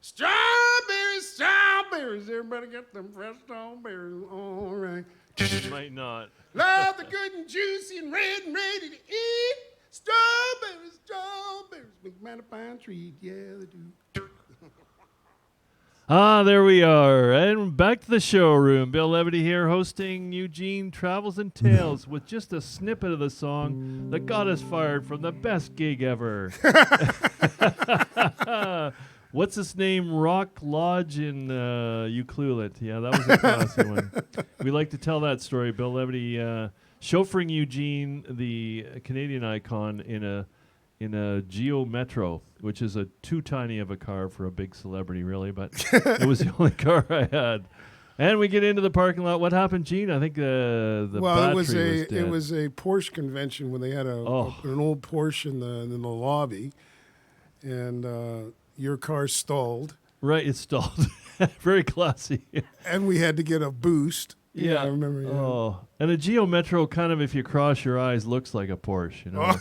Strawberries, strawberries. Everybody get them fresh strawberries. All right. Might not. Love the good and juicy and red and ready to eat. Strawberries, strawberries. Make man a fine treat. Yeah, they do. There we are. And back to the showroom. Bill Levity here hosting Eugene Travels and Tales with just a snippet of the song that got us fired from the best gig ever. What's his name? Rock Lodge in Ucluelet. Yeah, that was a classy one. We like to tell that story. Bill Levity chauffeuring Eugene, the Canadian icon, in a Geo Metro, which is too tiny of a car for a big celebrity, really, but it was the only car I had. And we get into the parking lot. What happened, Gene? I think the battery was dead. It was a Porsche convention when they had an old Porsche in the lobby, and your car stalled. Right, it stalled. Very classy. And we had to get a boost. Yeah, I remember. Yeah. Oh, and a Geo Metro kind of, if you cross your eyes, looks like a Porsche. You know,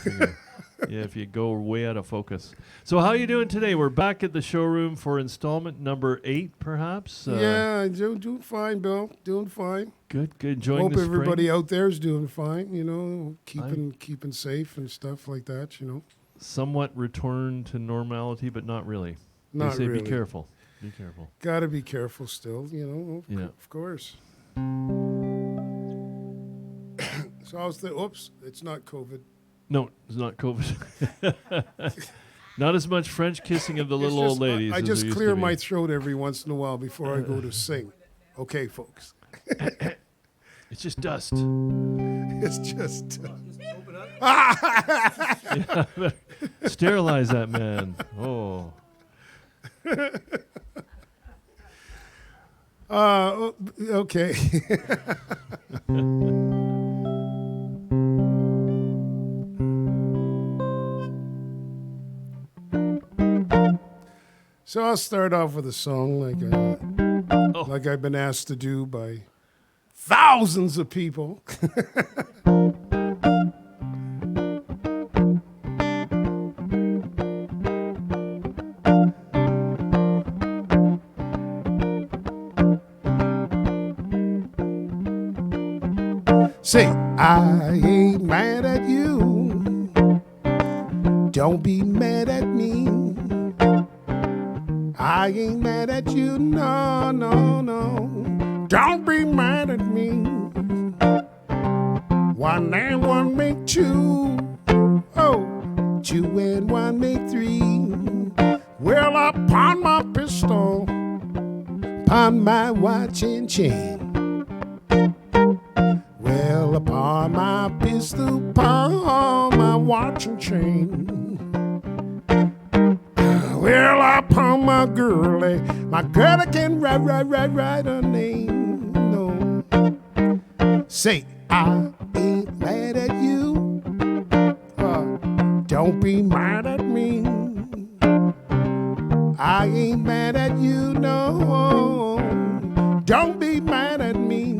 if you go way out of focus. So how are you doing today? We're back at the showroom for installment number 8, perhaps. Yeah, doing fine, Bill. Doing fine. Good. Enjoying Hope the spring. everybody out there is doing fine. You know, keeping safe and stuff like that. You know. Somewhat return to normality, but not really. Not they say really. Be careful. Be careful. Got to be careful still. You know. Of course. So I was thinking, oops, it's not COVID. No, it's not COVID. Not as much French kissing of the little old ladies. I just clear my throat every once in a while before I go to sing. Okay, folks. It's just dust. It's just dust. Yeah, sterilize that man. Oh. Okay. So I'll start off with a song like I've been asked to do by thousands of people. Say, I ain't mad at you. Don't be mad at me. I ain't mad at you, no, no, no. Don't be mad at me. One and one make two. Oh, two and one make three. Well, upon my pistol, upon my watch and chain. Well, upon my pistol, upon my watch and chain. Well, upon my girl I can write her name. No, say I ain't mad at you. Don't be mad at me. I ain't mad at you, no. Don't be mad at me.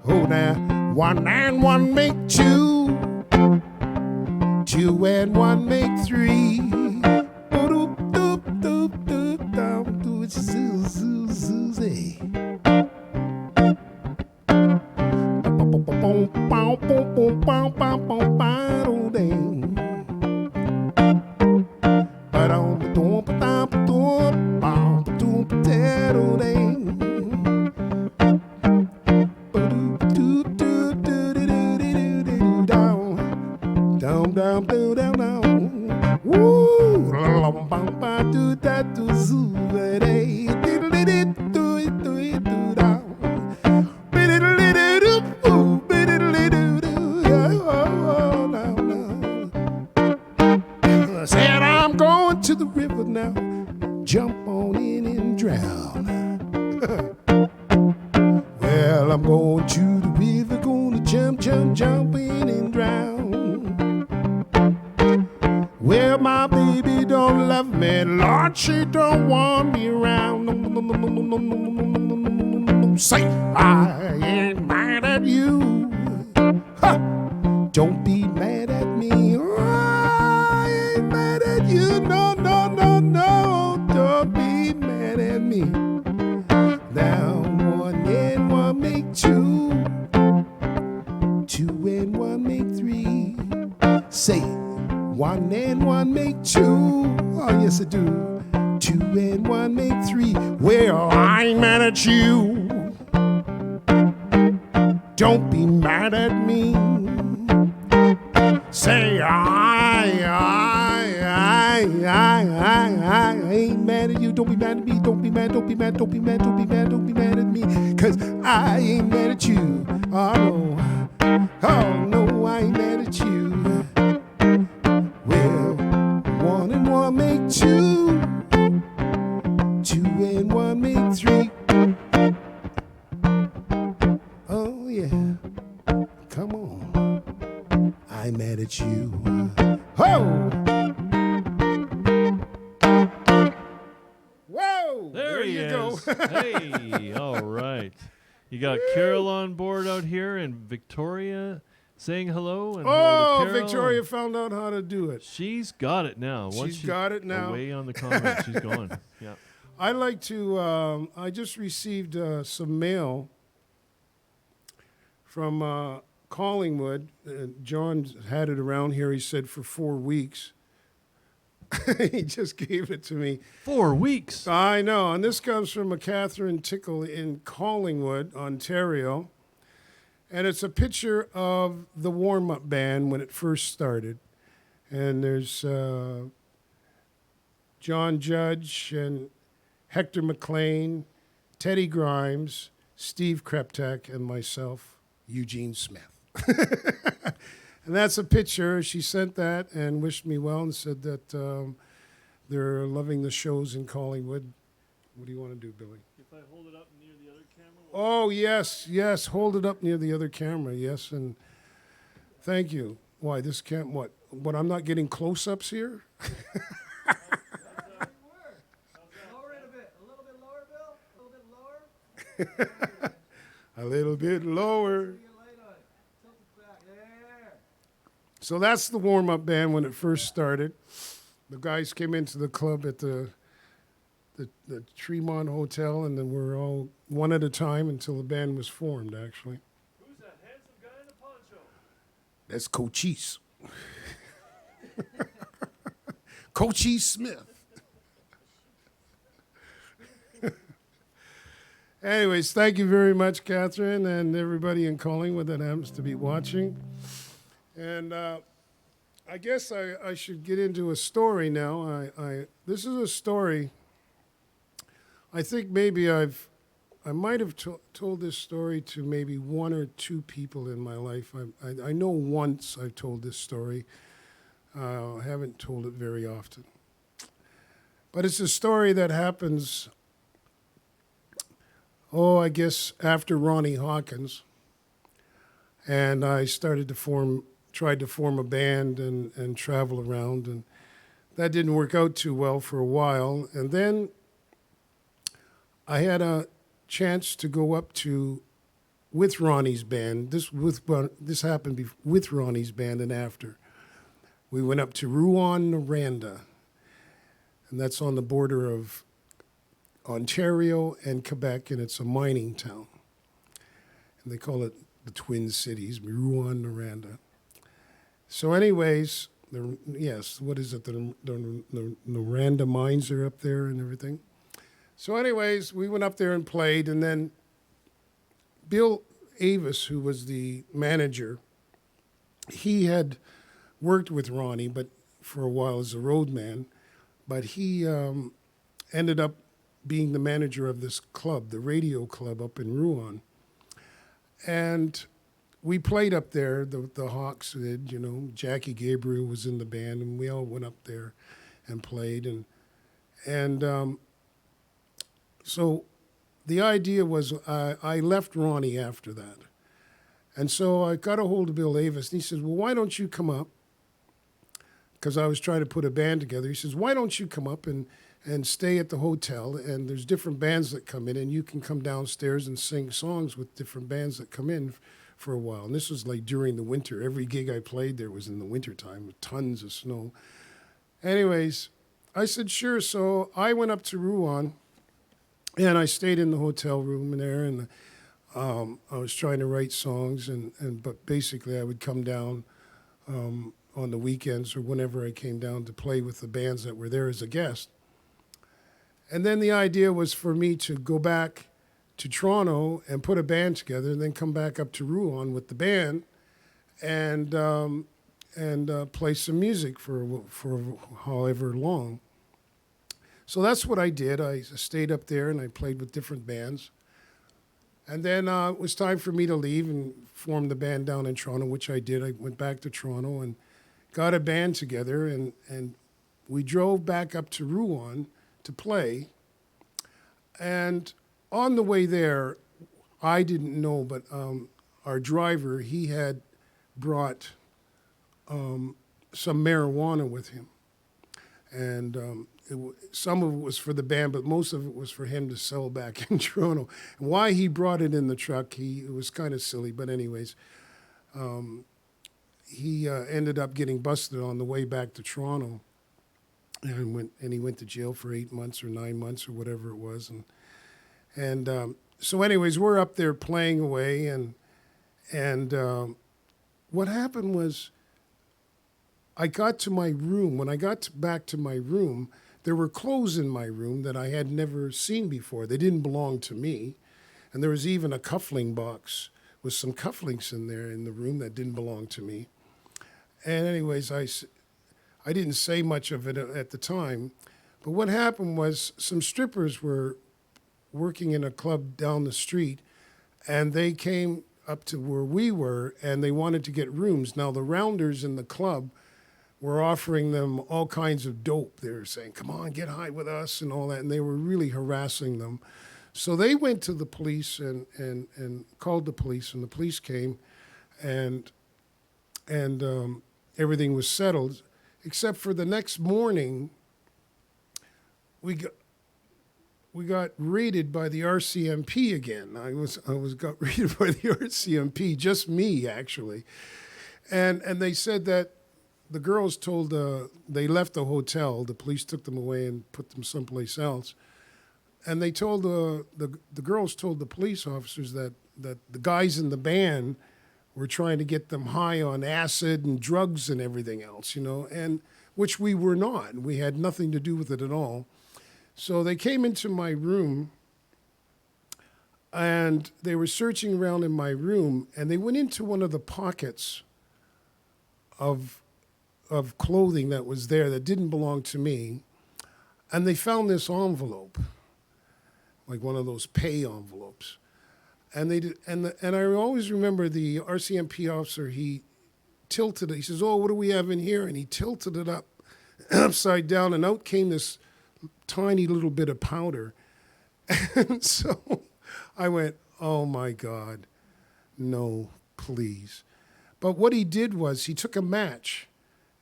Oh, now, one and one make two. Two and one make three. Said I'm going to the river now. Jump on in and drown. Well, I'm going to the river, gonna jump in and drown. Well, my baby don't love me, Lord, she don't want me around. Say, I ain't mad at you. Ha! Don't be mad at me. I ain't mad I do. 2 and 1 make 3. Well, I ain't mad at you. Don't be mad at me. Say I ain't mad at you. Don't be mad at me. Don't be mad. Don't be mad. Don't be mad. Don't be mad. Don't be mad at me. 'Cause I ain't mad at you. Oh no. Oh no, I ain't mad at you. Well, 1 and 1 make 2. 2 and 1 make 3. Oh yeah. Come on. I'm mad at you. Ho! Whoa! There he you is. go. Hey, all right. You got Carol on board out here and Victoria saying hello. And hello to Carol. Victoria found out how to do it. She's got it now. Once She's got it now. Away on the comments, she's gone. Yeah. I'd like to, I just received some mail from Collingwood. John had it around here, he said, for 4 weeks. He just gave it to me. 4 weeks. I know, and this comes from a Catherine Tickle in Collingwood, Ontario. And it's a picture of the warm-up band when it first started. And there's John Judge and Hector McLean, Teddy Grimes, Steve Kreptak, and myself, Eugene Smith. And that's a picture. She sent that and wished me well and said that they're loving the shows in Collingwood. What do you want to do, Billy? If I hold it up near the other camera. Oh, yes, yes. Hold it up near the other camera, yes. And thank you. Why, this can't, what, I'm not getting close-ups here? Lower it a bit. A little bit lower, Bill? A little bit lower? A little bit lower. Get a light on it. Tilt it back. There. So that's the warm-up band when it first started. The guys came into the club at the Tremont Hotel, and then we're all one at a time until the band was formed, actually. Who's that handsome guy in the poncho? That's Cochise. Cochise Smith. Anyways, thank you very much, Catherine, and everybody in Collingwood that happens to be watching. And I guess I should get into a story now. This is a story. I think maybe I might have told this story to maybe 1 or 2 people in my life. I know once I've told this story. I haven't told it very often. But it's a story that happens, I guess after Ronnie Hawkins. And I tried to form a band and travel around. And that didn't work out too well for a while. And then I had a chance to go up with Ronnie's band. This happened with Ronnie's band and after. We went up to Rouyn-Noranda, and that's on the border of Ontario and Quebec, and it's a mining town. And they call it the Twin Cities, Rouyn-Noranda. So anyways, what is it? The Noranda mines are up there and everything. So anyways, we went up there and played, and then Bill Avis, who was the manager, he had worked with Ronnie, but for a while as a roadman, but he ended up being the manager of this club, the radio club up in Rouen. And we played up there, the Hawks did, Jackie Gabriel was in the band, and we all went up there and played. And so the idea was I left Ronnie after that. And so I got a hold of Bill Avis, and he says, well, why don't you come up? Because I was trying to put a band together. He says, why don't you come up and stay at the hotel, and there's different bands that come in, and you can come downstairs and sing songs with different bands that come in for a while. And this was like during the winter. Every gig I played there was in the wintertime with tons of snow. Anyways, I said, sure. So I went up to Rouen, and I stayed in the hotel room there, and I was trying to write songs, but basically I would come down on the weekends or whenever I came down to play with the bands that were there as a guest. And then the idea was for me to go back to Toronto and put a band together, and then come back up to Rouen with the band and play some music for however long. So that's what I did. I stayed up there and I played with different bands. And then it was time for me to leave and form the band down in Toronto, which I did. I went back to Toronto and got a band together, and we drove back up to Rouen to play. And on the way there, I didn't know, but our driver, he had brought some marijuana with him. And some of it was for the band, but most of it was for him to sell back in Toronto. And why he brought it in the truck, it was kind of silly. But anyways, he ended up getting busted on the way back to Toronto, and he went to jail for 8 months or 9 months or whatever it was. And so anyways, we're up there playing away, and what happened was, I got to my room. When I got back to my room, there were clothes in my room that I had never seen before. They didn't belong to me. And there was even a cuffling box with some cufflinks in there in the room that didn't belong to me. And anyways, I didn't say much of it at the time. But what happened was, some strippers were working in a club down the street, and they came up to where we were, and they wanted to get rooms. Now, the rounders in the club were offering them all kinds of dope. They were saying, come on, get high with us and all that. And they were really harassing them. So they went to the police and called the police, and the police came, and everything was settled, except for the next morning, we got raided by the RCMP again. I got raided by the RCMP, just me, actually. And they said that the girls they left the hotel. The police took them away and put them someplace else. And they told the girls told the police officers that the guys in the band were trying to get them high on acid and drugs and everything else, and which we were not. We had nothing to do with it at all. So they came into my room, and they were searching around in my room, and they went into one of the pockets of clothing that was there that didn't belong to me, and they found this envelope, like one of those pay envelopes. And they did, and I always remember the RCMP officer, he tilted it. He says, "Oh, what do we have in here?" And he tilted it up upside down, and out came this tiny little bit of powder. And so I went, oh my God, no, please. But what he did was, he took a match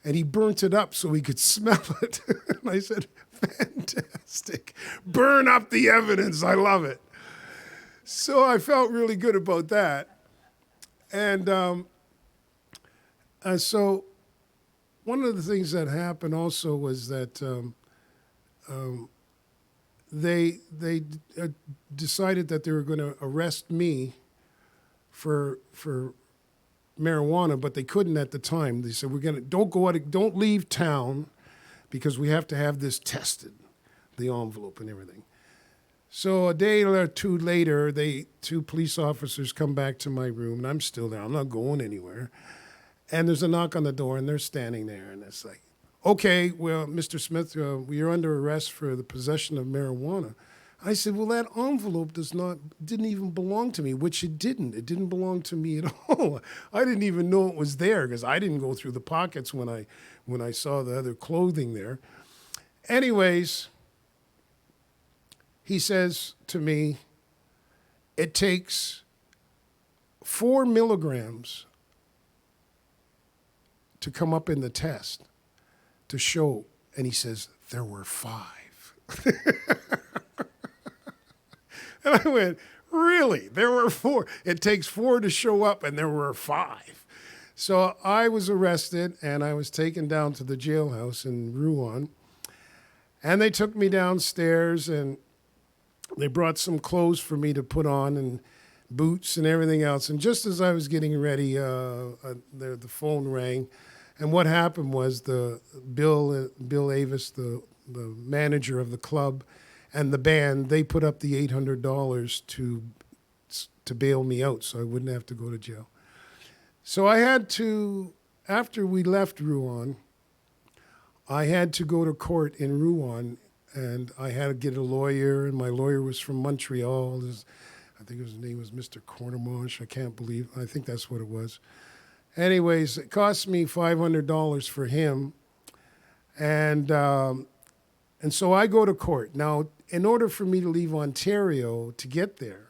and he burnt it up so he could smell it. And I said, fantastic. Burn up the evidence. I love it. So I felt really good about that. And so one of the things that happened also was that they decided that they were going to arrest me for marijuana, but they couldn't at the time. They said, don't leave town because we have to have this tested, the envelope and everything. So a day or two later, two police officers come back to my room, and I'm still there. I'm not going anywhere. And there's a knock on the door, and they're standing there, and it's like, okay, well, Mr. Smith, we are under arrest for the possession of marijuana. I said, well, that envelope didn't even belong to me, which it didn't. It didn't belong to me at all. I didn't even know it was there because I didn't go through the pockets when I saw the other clothing there. Anyways, he says to me, it takes 4 milligrams to come up in the test to show. And he says, there were 5. And I went, really? There were 4. It takes 4 to show up, and there were 5. So I was arrested, and I was taken down to the jailhouse in Rouen. And they took me downstairs, and they brought some clothes for me to put on, and boots and everything else. And just as I was getting ready, the phone rang, And what happened was the Bill Avis, the manager of the club, and the band, they put up the $800 to bail me out, so I wouldn't have to go to jail. So I had to, after we left Rouen, I had to go to court in Rouen, and I had to get a lawyer, and my lawyer was from Montreal. I think his name was Mr. Cornemanche. I think that's what it was. Anyways, it cost me $500 for him, and so I go to court. Now, in order for me to leave Ontario to get there,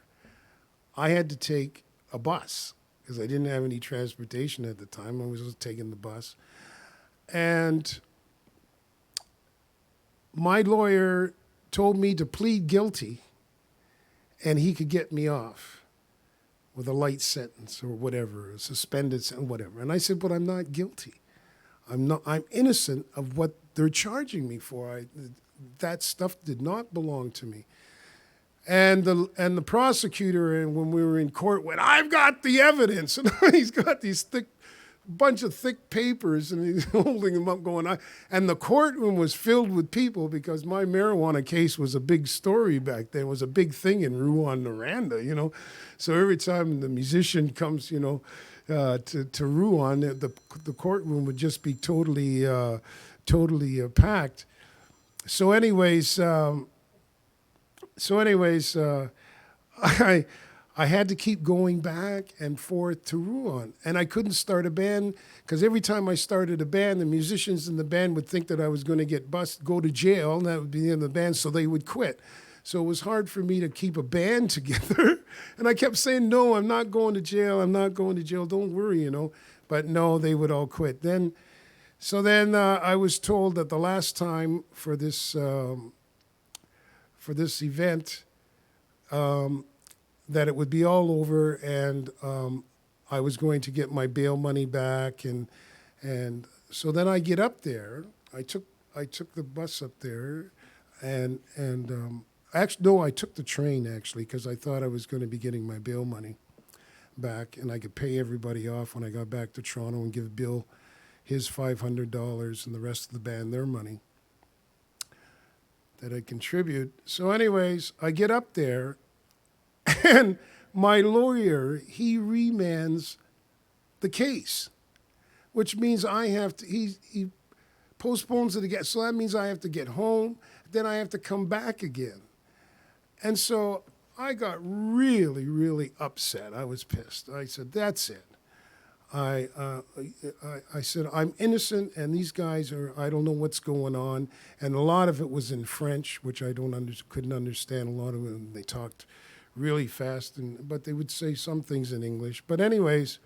I had to take a bus because I didn't have any transportation at the time. I was just taking the bus. And my lawyer told me to plead guilty and he could get me off with a light sentence or whatever, a suspended sentence, whatever. And I said, but I'm not guilty. I'm innocent of what they're charging me for. That stuff did not belong to me. And the prosecutor, and when we were in court, went, I've got the evidence. And he's got these bunch of thick papers, and he's holding them up going, and the courtroom was filled with people because my marijuana case was a big story back then. It was a big thing in Rouen-Noranda, So every time the musician comes, to Rouen, the courtroom would just be totally packed. So anyways, I had to keep going back and forth to Rouen, and I couldn't start a band because every time I started a band, the musicians in the band would think that I was going to get go to jail, and that would be the end of the band, so they would quit. So it was hard for me to keep a band together, and I kept saying, no, I'm not going to jail, don't worry, But no, they would all quit. So then I was told that the last time for this event, that it would be all over, and I was going to get my bail money back, and so then I get up there. I took the bus up there, and actually no, I took the train actually because I thought I was going to be getting my bail money back, and I could pay everybody off when I got back to Toronto and give Bill his $500 and the rest of the band their money that I contribute. So anyways, I get up there, and my lawyer, he remands the case, which means I have to, he postpones it again. So that means I have to get home, then I have to come back again. And so I got really, really upset. I was pissed. I said, that's it. I said, I'm innocent, and these guys I don't know what's going on. And a lot of it was in French, which I couldn't understand. A lot of it, they talked really fast, but they would say some things in English. But anyways,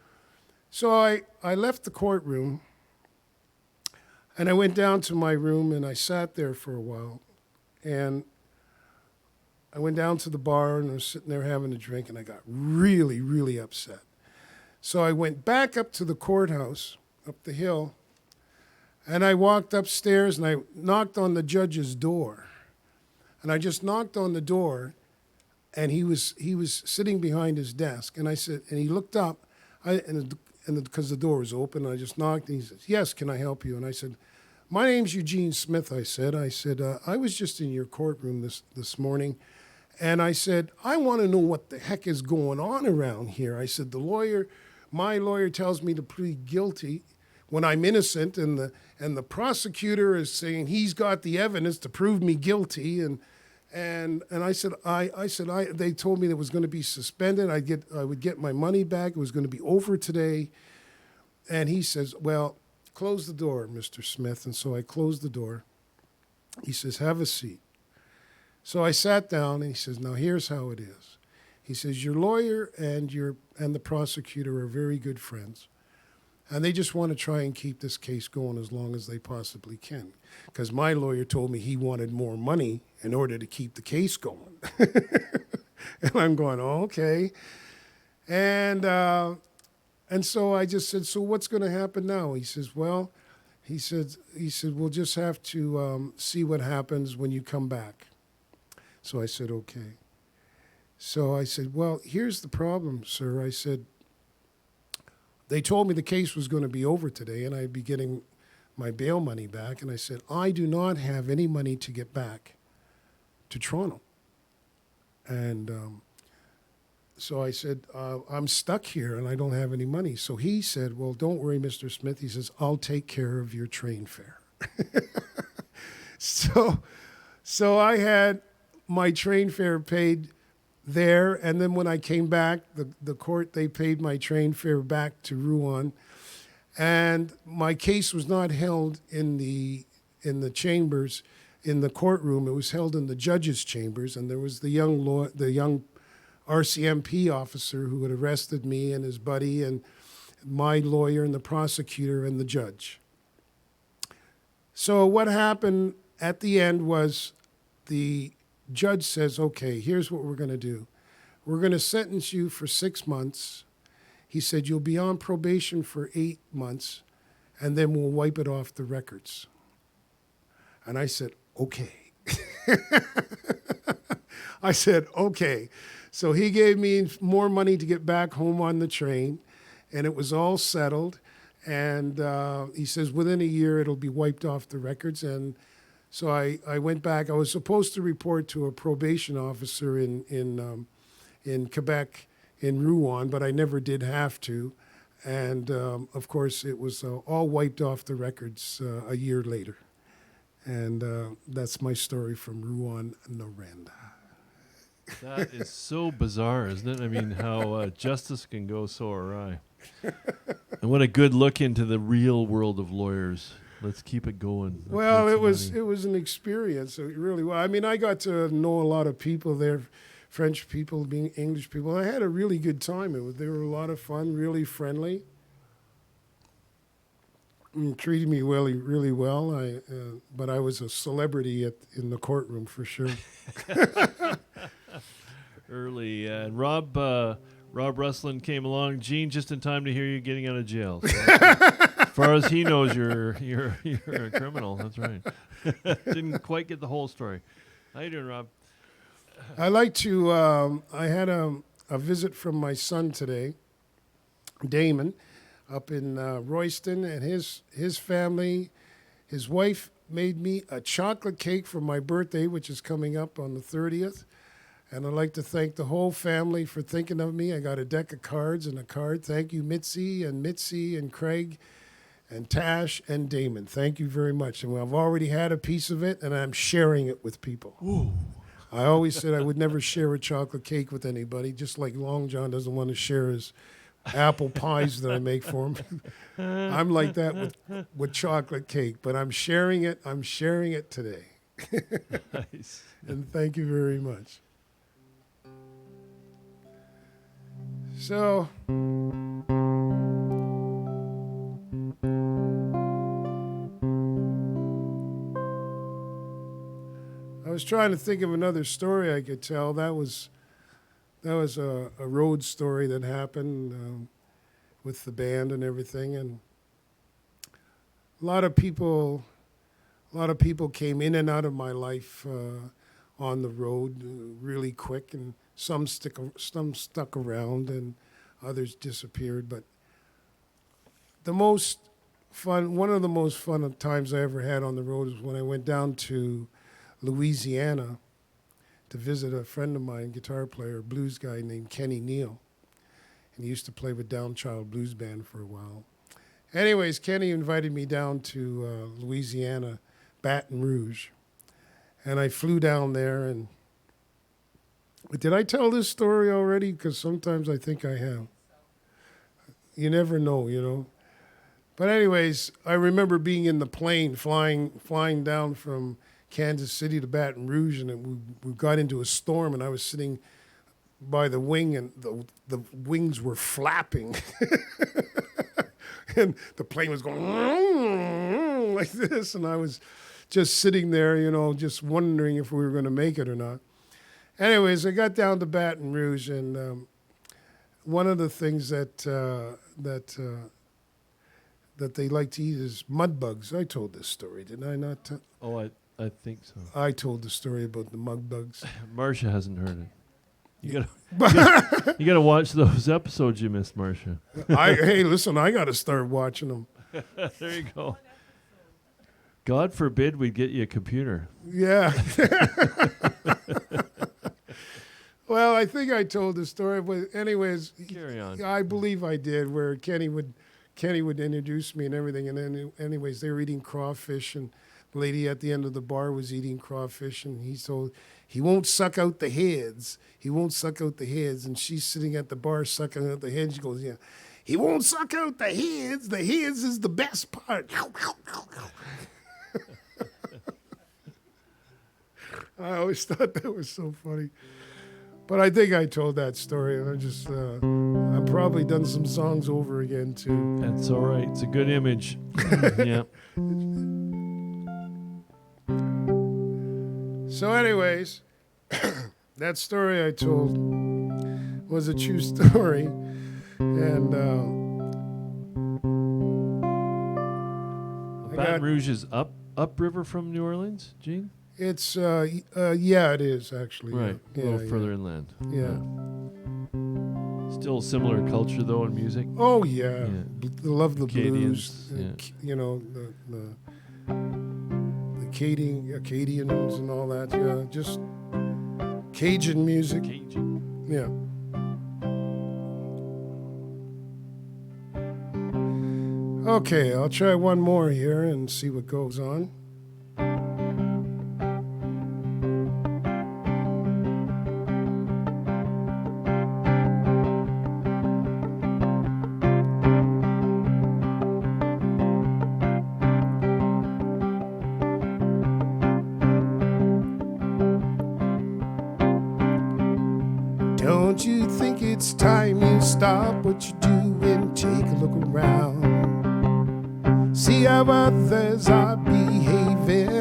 so I left the courtroom, and I went down to my room, and I sat there for a while. And I went down to the bar, and I was sitting there having a drink, and I got really, really upset. So I went back up to the courthouse, up the hill, and I walked upstairs, and I knocked on the judge's door. And I just knocked on the door, and he was sitting behind his desk. And I said, and he looked up, because the door was open, I just knocked, and he says, yes, can I help you? And I said, my name's Eugene Smith, I said, I was just in your courtroom this morning, and I said, I want to know what the heck is going on around here. I said, my lawyer tells me to plead guilty when I'm innocent, and the prosecutor is saying he's got the evidence to prove me guilty, and I said they told me it was going to be suspended. I would get my money back. It was going to be over today, and he says, well, close the door, Mr. Smith. And so I closed the door. He says, have a seat. So I sat down, and he says, now here's how it is. He says, your lawyer and the prosecutor are very good friends, and they just want to try and keep this case going as long as they possibly can. Because my lawyer told me he wanted more money in order to keep the case going. And I'm going, oh, okay. And so I just said, so what's going to happen now? He says, well, he said, we'll just have to see what happens when you come back. So I said, okay. So I said, well, here's the problem, sir. I said, they told me the case was going to be over today and I'd be getting my bail money back. And I said, I do not have any money to get back to Toronto. And so I said, I'm stuck here and I don't have any money. So he said, well, don't worry, Mr. Smith. He says, I'll take care of your train fare. So I had my train fare paid there, and then when I came back, the court, they paid my train fare back to Rouen, and my case was not held in the chambers, in the courtroom. It was held in the judge's chambers, and there was the young RCMP officer who had arrested me and his buddy, and my lawyer and the prosecutor and the judge. So what happened at the end was the judge says, okay, here's what we're going to do. We're going to sentence you for 6 months. He said, you'll be on probation for 8 months, and then we'll wipe it off the records. And I said, okay. I said, okay. So he gave me more money to get back home on the train, and it was all settled. And he says, within a year, it'll be wiped off the records. And so I went back. I was supposed to report to a probation officer in Quebec, in Rouen, but I never did have to. And, of course, it was all wiped off the records a year later. And that's my story from Rouen, Noranda. That is so bizarre, isn't it? I mean, how justice can go so awry. And what a good look into the real world of lawyers. Let's keep it going. Well, it was an experience. It really was. I mean, I got to know a lot of people there, French people, being English people. I had a really good time. They were a lot of fun, really friendly, and treated me really well. But I was a celebrity in the courtroom for sure. Early. And Rob Russlin came along, Gene, just in time to hear you getting out of jail. So as far as he knows, you're a criminal. That's right. Didn't quite get the whole story. How you doing, Rob? I like to. I had a visit from my son today, Damon, up in Royston, and his family, his wife made me a chocolate cake for my birthday, which is coming up on the 30th. And I'd like to thank the whole family for thinking of me. I got a deck of cards and a card. Thank you, Mitzi and Craig and Tash and Damon. Thank you very much. And I've already had a piece of it, and I'm sharing it with people. Ooh. I always said I would never share a chocolate cake with anybody, just like Long John doesn't want to share his apple pies that I make for him. I'm like that with chocolate cake, but I'm sharing it. I'm sharing it today. Nice. And thank you very much. So, I was trying to think of another story I could tell. That was a road story that happened with the band and everything, and a lot of people came in and out of my life on the road really quick, and some stuck around and others disappeared. But one of the most fun times I ever had on the road was when I went down to Louisiana to visit a friend of mine, guitar player, blues guy named Kenny Neal. And he used to play with Downchild Blues Band for a while. Anyways, Kenny invited me down to Louisiana, Baton Rouge. And I flew down there, and did I tell this story already? Because sometimes I think I have. You never know, you know. But anyways, I remember being in the plane flying down from Kansas City to Baton Rouge, and we got into a storm, and I was sitting by the wing, and the wings were flapping. And the plane was going like this, and I was just sitting there, you know, just wondering if we were going to make it or not. Anyways, I got down to Baton Rouge, and one of the things that they like to eat is mud bugs. I told this story, didn't I not? Oh, I think so. I told the story about the mud bugs. Marcia hasn't heard it. You gotta watch those episodes you missed, Marcia. Hey, listen, I got to start watching them. There you go. God forbid we get you a computer. Yeah. Well, I think I told the story, but anyways, Carry on. I believe I did, where Kenny would introduce me and everything, and then anyways, they were eating crawfish, and the lady at the end of the bar was eating crawfish, and he told he won't suck out the heads. He won't suck out the heads, and she's sitting at the bar sucking out the heads. She goes, yeah, he won't suck out the heads. The heads is the best part. I always thought that was so funny. But I think I told that story, and I've probably done some songs over again, too. That's all right. It's a good image. Yeah. So anyways, that story I told was a true story. And Baton Rouge is upriver from New Orleans, Gene? it's, yeah, it is, actually. Right. Yeah, a little yeah. further inland. Yeah. Still similar culture, though, in music. Oh, yeah. Yeah. Love the Acadians, blues. You know, the Acadians and all that. Yeah, just Cajun music. Cajun. Yeah. Okay, I'll try one more here and see what goes on. Don't you think it's time you stop what you do and take a look around? See how others are behaving.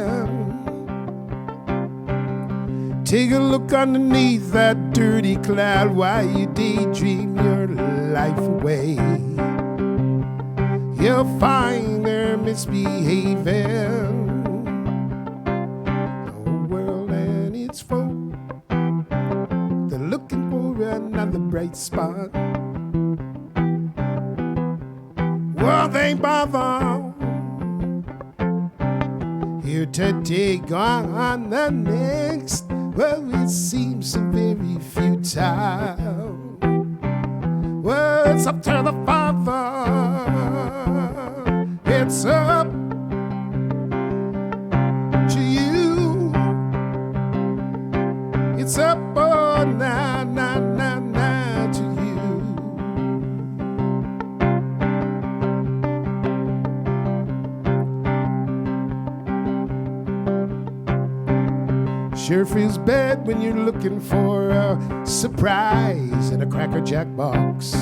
Take a look underneath that dirty cloud while you daydream your life away. You'll find they're misbehaving. The world and its folk, they're looking for another bright spot. Well, they bother here today, gone the next. Well, it seems so very futile. Well, it's up to the Father. It's up to you. It's up, oh, now to you. Sure feels bad when you're looking for a surprise in a Cracker Jack box.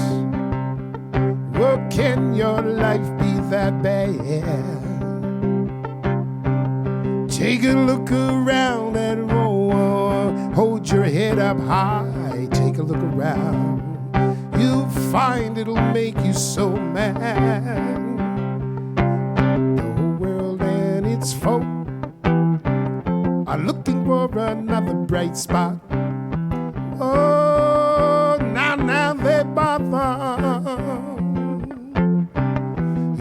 Well, can your life be that bad? Take a look around and hold your head up high. Take a look around. You'll find it'll make you so mad. The world and its folk are looking for another bright spot. Oh, now they bother.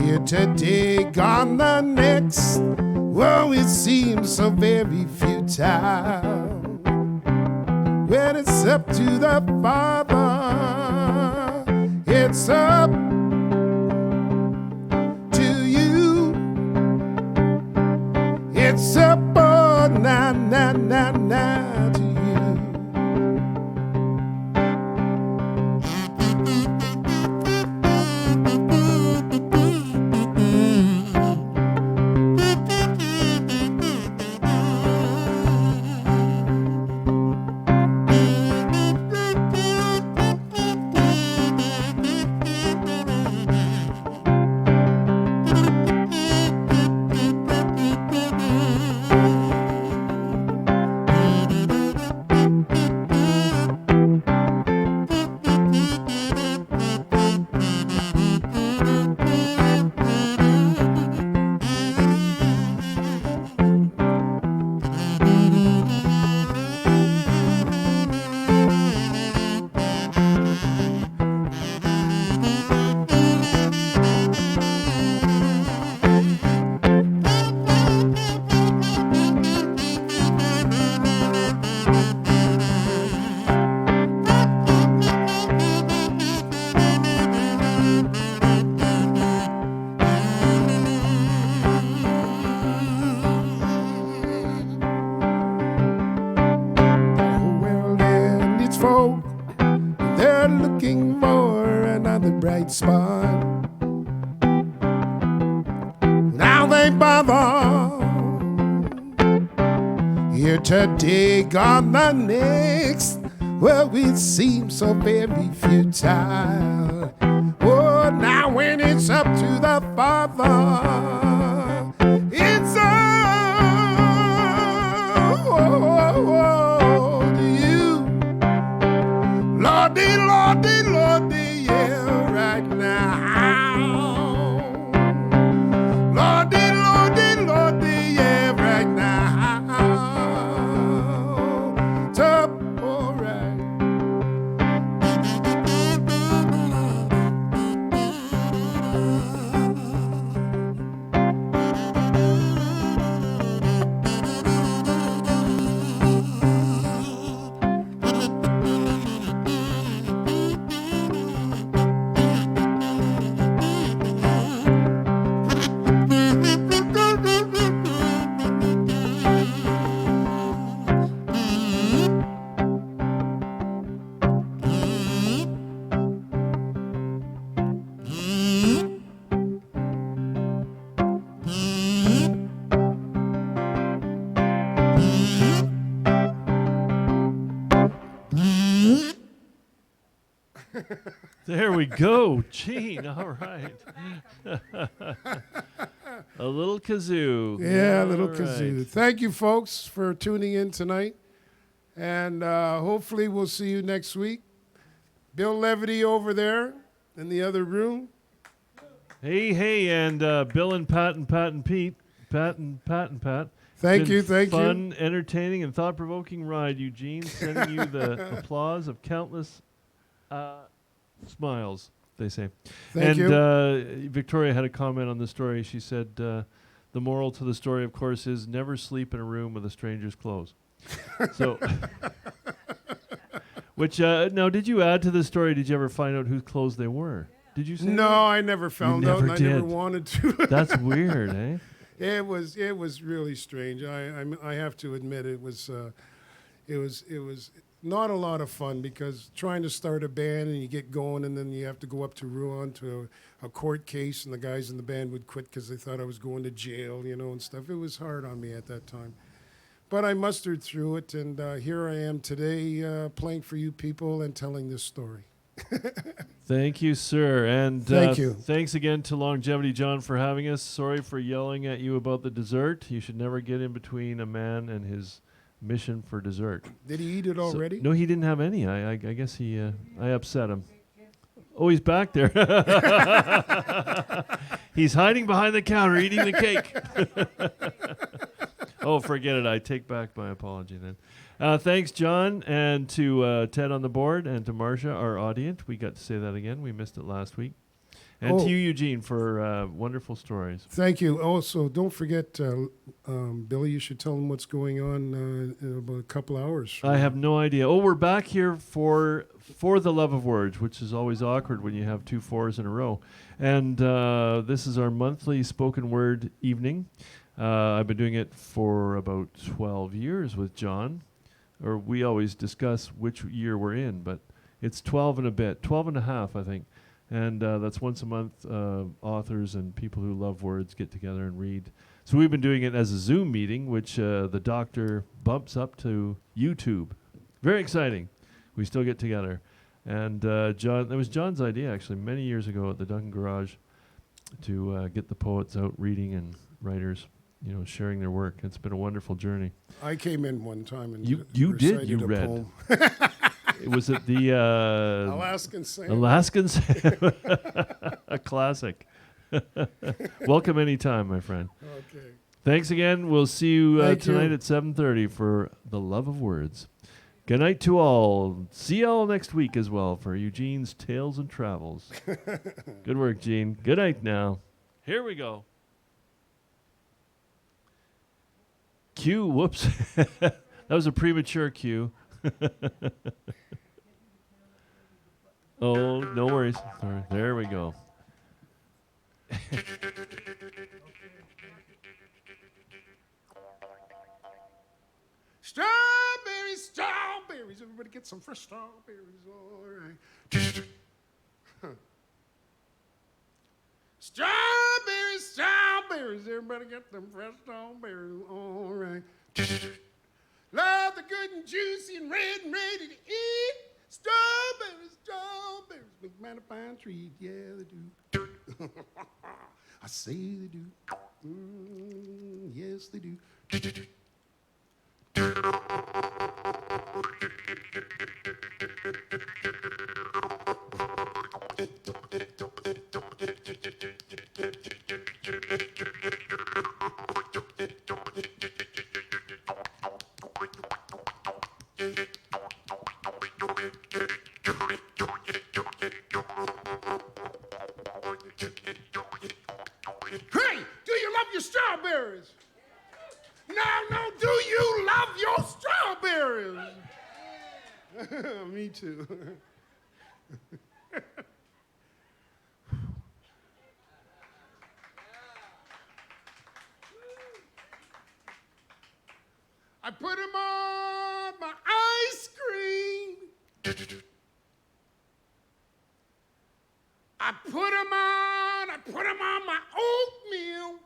Here today, gone the next. Whoa, it seems so very futile. When it's up to the Father, it's up to you. It's up, oh, now to you. why bother? Here today, gone the next. Well, it seems so very futile. Oh, now when it's up to the Father, it's all to you. Lordy, Lordy, Lordy, yeah, right now. Lordy, Lordy, Lordy, yeah, right now. Top, all right. There we go. Gene, all right. A little kazoo. Yeah, a little All kazoo. right. Thank you, folks, for tuning in tonight. And hopefully we'll see you next week. Bill Levity over there in the other room. Hey, and Bill and Pat and Pete. Pat. Thank Been you, thank you. Fun, entertaining, and thought-provoking ride, Eugene. Sending you the applause of countless smiles, they say. Thank you. Victoria had a comment on the story. She said, the moral to the story, of course, is never sleep in a room with a stranger's clothes. So, which, now, did you add to the story? Did you ever find out whose clothes they were? Did you say No, that? I never found out, never and I never did. wanted to. That's weird, eh? It was really strange. I have to admit it was not a lot of fun, because trying to start a band and you get going and then you have to go up to Rouen to a court case, and the guys in the band would quit because they thought I was going to jail, and stuff. It was hard on me at that time. But I mustered through it, and here I am today playing for you people and telling this story. Thank you, sir. And Thank you. Thanks again to Longevity John for having us. Sorry for yelling at you about the dessert. You should never get in between a man and his mission for dessert. Did he eat it already? No, he didn't have any. I guess I upset him. Oh, he's back there. He's hiding behind the counter eating the cake. Oh, forget it. I take back my apology then. Thanks, John, and to Ted on the board, and to Marcia, our audience. We got to say that again. We missed it last week. And to you, Eugene, for wonderful stories. Thank you. Also, don't forget, Billy, you should tell them what's going on in about a couple hours. I have no idea. Oh, we're back here for the Love of Words, which is always awkward when you have 2 4s in a row. And this is our monthly spoken word evening. I've been doing it for about 12 years with John. Or we always discuss which year we're in, but it's 12 and a bit, 12 and a half, I think. And that's once a month. Authors and people who love words get together and read. So we've been doing it as a Zoom meeting, which the doctor bumps up to YouTube. Very exciting. We still get together. And John, that was John's idea, actually, many years ago at the Duncan Garage, to get the poets out reading and writers, sharing their work. It's been a wonderful journey. I came in one time and You recited did, you a read. poem. It was at the Alaskan Sam. Alaskan Sam. A classic. Welcome anytime, my friend. Okay. Thanks again. We'll see you Thank tonight you. at 7:30 for The Love of Words. Good night to all. See you all next week as well for Eugene's Tales and Travels. Good work, Gene. Good night now. Here we go. Cue. Whoops. That was a premature cue. Oh, no worries. All right, there we go. Strawberries, strawberries. Everybody get some fresh strawberries. All right. Strawberries, strawberries. strawberries. Everybody got them fresh strawberries. All right. Love the good and juicy and red and ready to eat. Strawberries, strawberries. Make mighty fine treat. Yeah, they do. I say they do. Yes, they do. Hey, do you love your strawberries? No, do you love your strawberries? Me too. I put them on my ice cream. I put them on my oatmeal.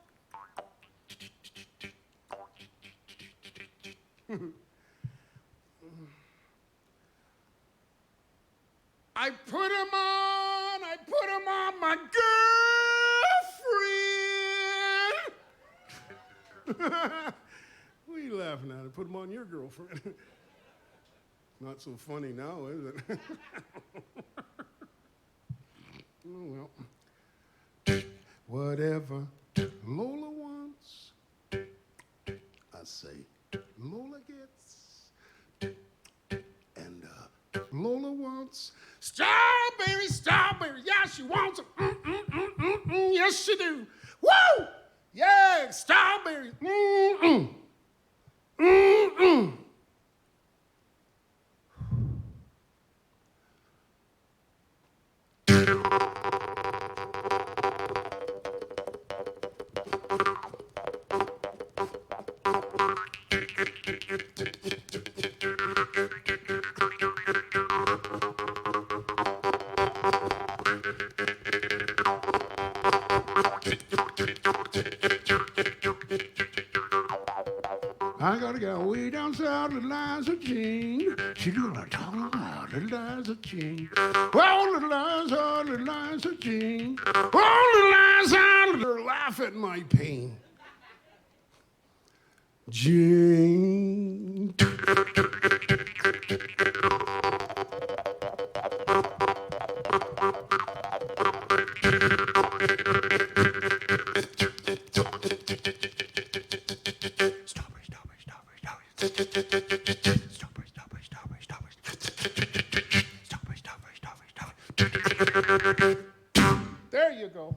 I put them on my girlfriend. What are you laughing at? I put them on your girlfriend. Not so funny now, is it? Oh, well. Whatever Lola wants, I say Lola gets. And Lola wants strawberries, strawberries. Yeah, she wants them. Yes, she do. Woo! Yeah, strawberries. I got a gal way down south that lies a Jean. She do like talking about little lies a Jean. Oh, little lies, oh, little lies a Jean. Oh, little lies, oh, little laugh at my pain. Jean. There you go.